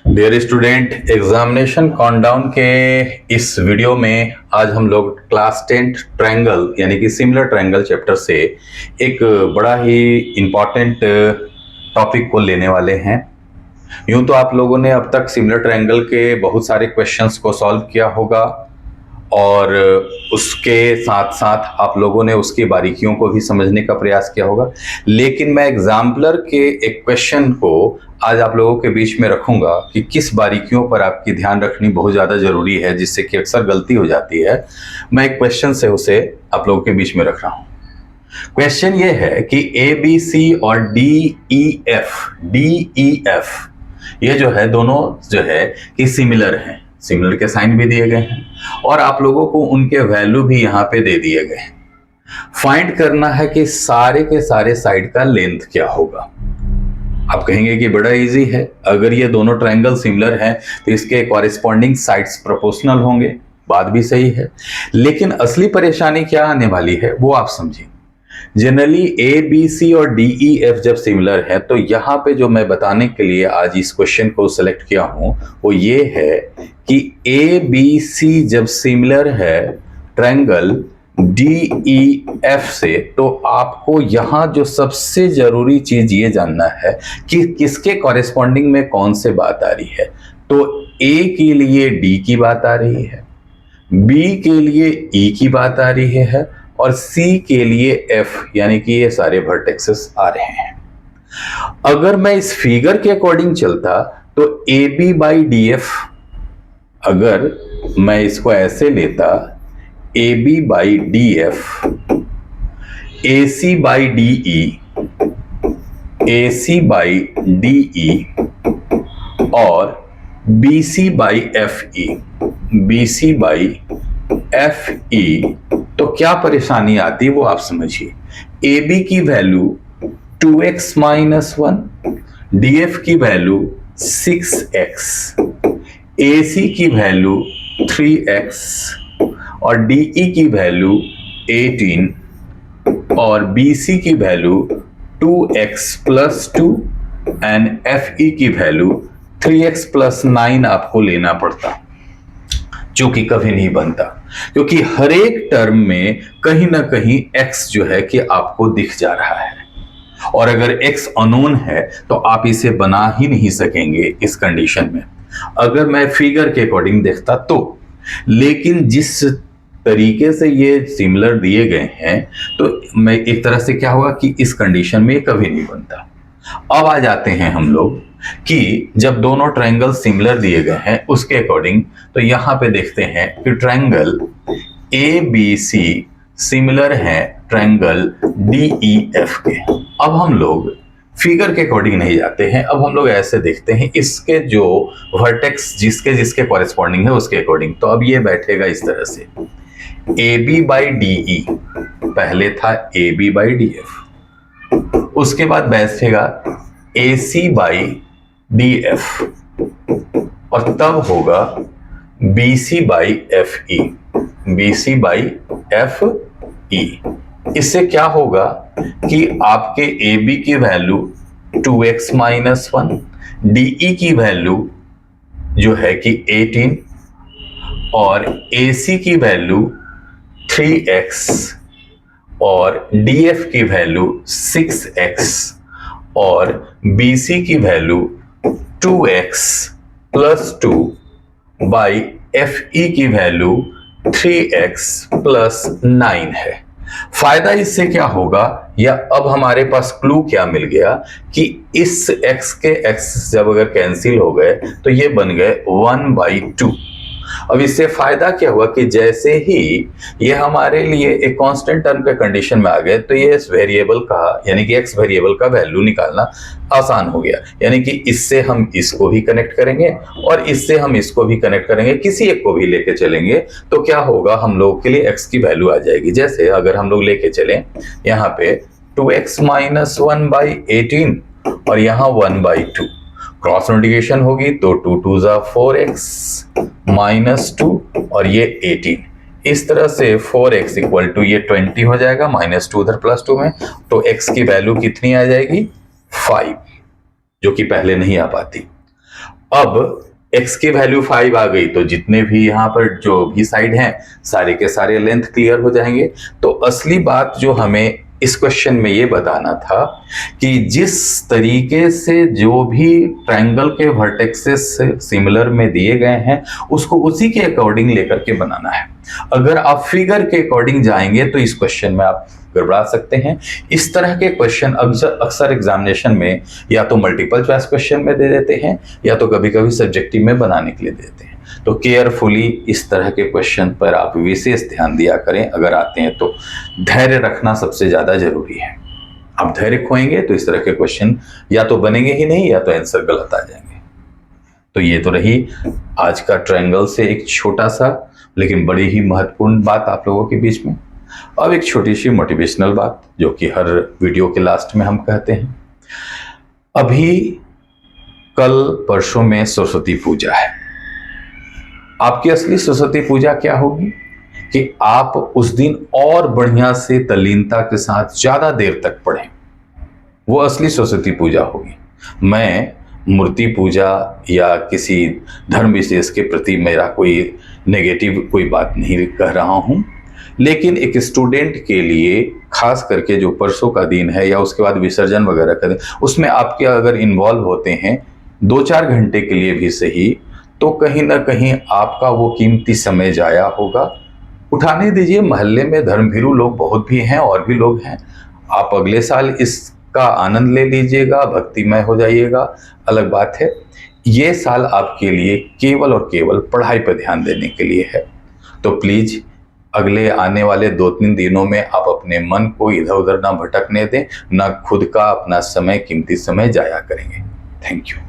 Dear student, examination countdown के इस video में आज हम लोग क्लास 10 ट्रायंगल यानी कि सिमिलर ट्रायंगल चैप्टर से एक बड़ा ही इम्पॉर्टेंट टॉपिक को लेने वाले हैं। यूं तो आप लोगों ने अब तक सिमिलर ट्रायंगल के बहुत सारे क्वेश्चंस को सॉल्व किया होगा और उसके साथ साथ आप लोगों ने उसकी बारीकियों को भी समझने का प्रयास किया होगा, लेकिन मैं एग्जाम्पलर के एक क्वेश्चन को आज आप लोगों के बीच में रखूंगा कि किस बारीकियों पर आपकी ध्यान रखनी बहुत ज़्यादा ज़रूरी है, जिससे कि अक्सर गलती हो जाती है। मैं एक क्वेश्चन से उसे आप लोगों के बीच में रख रहा हूँ। क्वेश्चन ये है कि ए बी सी और डी ई एफ ये जो है दोनों जो है कि सिमिलर हैं, सिमिलर के साइन भी दिए गए हैं और आप लोगों को उनके वैल्यू भी यहाँ पे दे दिए गए हैं। फाइंड करना है कि सारे के सारे साइड का लेंथ क्या होगा। आप कहेंगे कि बड़ा इजी है, अगर ये दोनों ट्रायंगल सिमिलर हैं तो इसके कॉरेस्पॉन्डिंग साइड्स प्रोपोर्शनल होंगे। बात भी सही है, लेकिन असली परेशानी क्या आने वाली है वो आप समझिए। जनरली ए बी सी और डी ई एफ जब सिमिलर है तो यहाँ पे जो मैं बताने के लिए आज इस क्वेश्चन को सिलेक्ट किया हूं वो ये है कि ए बी सी जब सिमिलर है ट्रायंगल डी ई एफ से, तो आपको यहाँ जो सबसे जरूरी चीज ये जानना है कि किसके कॉरेस्पॉन्डिंग में कौन से बात आ रही है। तो ए के लिए डी की बात आ रही है, बी के लिए ई की बात आ रही है और सी के लिए एफ, यानी कि ये सारे वर्टेक्सेस आ रहे हैं। अगर मैं इस फिगर के अकॉर्डिंग चलता तो A B by D F, अगर मैं इसको ऐसे लेता A B by D F, A C by D E, A C by D E और B C by F E, B C by F E, तो क्या परेशानी आती वो आप समझिए। ए बी की value 2x minus 1, D F की वैल्यू 6x, ए सी की वैल्यू 3x और डी ई की वैल्यू 18 और बी सी की value 2x plus 2 and F E की वैल्यू 3x प्लस 9 आपको लेना पड़ता, जो कि कभी नहीं बनता, क्योंकि हर एक टर्म में कहीं ना कहीं x जो है कि आपको दिख जा रहा है और अगर x अननोन है तो आप इसे बना ही नहीं सकेंगे इस कंडीशन में, अगर मैं फिगर के अकॉर्डिंग देखता तो। लेकिन जिस तरीके से ये सिमिलर दिए गए हैं तो मैं एक तरह से क्या होगा कि इस कंडीशन में ये कभी नहीं बनता। अब आ जाते हैं हम लोग कि जब दोनों ट्रायंगल सिमिलर दिए गए हैं उसके अकॉर्डिंग, तो यहां पे देखते हैं कि triangle A B C similar है ट्रायंगल डी ई एफ के। अब हम लोग फिगर के अकॉर्डिंग नहीं जाते हैं, अब हम लोग ऐसे देखते हैं इसके जो वर्टेक्स जिसके जिसके कॉरेस्पॉन्डिंग है उसके अकॉर्डिंग। तो अब ये बैठेगा इस तरह से, ए बी बाई डी ई, पहले था ए बी बाई डी एफ, उसके बाद बैठेगा ए सी बाई डी एफ और तब होगा B C by F E, B C by F ई। इससे क्या होगा कि आपके ए बी की value 2x minus 1, D E की वैल्यू जो है कि 18 और ए सी की वैल्यू 3x और डी एफ की वैल्यू 6x और बी सी की value 2x plus 2 by F ई की वैल्यू 3x प्लस 9 है। फायदा इससे क्या होगा, या अब हमारे पास क्लू क्या मिल गया कि इस x के x जब अगर कैंसिल हो गए तो ये बन गए 1/2। अब इससे फायदा क्या हुआ कि जैसे ही ये हमारे लिए एक कांस्टेंट टर्म के कंडीशन में आ गए तो ये इस वेरिएबल का यानी कि x वेरिएबल का वैल्यू निकालना आसान हो गया। यानी कि इससे हम इसको भी कनेक्ट करेंगे और इससे हम इसको भी कनेक्ट करेंगे, किसी एक को भी लेके चलेंगे तो क्या होगा, हम लोगों के लिए x की वैल्यू आ जाएगी। जैसे अगर हम लोग लेके चलें यहाँ पे 2x माइनस 1 बाई 18 और यहाँ 1/2, क्रॉस मल्टीप्लिकेशन होगी तो 2 2 जा 4x माइनस 2 और ये 18, इस तरह से 4x इक्वल टू ये 20 हो जाएगा, माइनस 2 उधर प्लस 2 में, तो x की वैल्यू कितनी आ जाएगी 5, जो कि पहले नहीं आ पाती। अब x की वैल्यू 5 आ गई तो जितने भी यहाँ पर जो भी साइड हैं सारे के सारे लेंथ क्लियर हो जाएंगे। तो असली बात जो हमें इस क्वेश्चन में ये बताना था कि जिस तरीके से जो भी ट्रायंगल के वर्टेक्सेस सिमिलर में दिए गए हैं उसको उसी के अकॉर्डिंग लेकर के बनाना है। अगर आप फिगर के अकॉर्डिंग जाएंगे तो इस क्वेश्चन में आप गड़बड़ा सकते हैं। इस तरह के क्वेश्चन अक्सर एग्जामिनेशन में या तो मल्टीपल चॉइस क्वेश्चन में दे देते हैं या तो कभी कभी सब्जेक्टिव में बनाने के लिए देते हैं। तो केयरफुली इस तरह के क्वेश्चन पर आप विशेष ध्यान दिया करें। अगर आते हैं तो धैर्य रखना सबसे ज्यादा जरूरी है। आप धैर्य खोएंगे तो इस तरह के क्वेश्चन या तो बनेंगे ही नहीं या तो आंसर गलत आ जाएंगे। तो ये तो रही आज का ट्रायंगल से एक छोटा सा लेकिन बड़ी ही महत्वपूर्ण बात आप लोगों के बीच में। अब एक छोटी सी मोटिवेशनल बात जो कि हर वीडियो के लास्ट में हम कहते हैं। अभी कल परसों में सरस्वती पूजा है। आपकी असली सरस्वती पूजा क्या होगी कि आप उस दिन और बढ़िया से तल्लीनता के साथ ज्यादा देर तक पढ़ें। वो असली सरस्वती पूजा होगी। मैं मूर्ति पूजा या किसी धर्म विशेष के प्रति मेरा कोई नेगेटिव कोई बात नहीं कह रहा हूं, लेकिन एक स्टूडेंट के लिए खास करके जो परसों का दिन है या उसके बाद विसर्जन वगैरह का दिन, उसमें आपके अगर इन्वॉल्व होते हैं 2-4 घंटे के लिए भी सही, तो कहीं ना कहीं आपका वो कीमती समय जाया होगा। उठाने दीजिए, मोहल्ले में धर्मभीरू लोग बहुत भी हैं और भी लोग हैं। आप अगले साल इसका आनंद ले लीजिएगा, भक्तिमय हो जाइएगा, अलग बात है। ये साल आपके लिए केवल और केवल पढ़ाई पर ध्यान देने के लिए है। तो प्लीज अगले आने वाले 2-3 दिनों में आप अपने मन को इधर उधर ना भटकने दें, ना खुद का अपना समय कीमती समय जाया करेंगे। Thank you.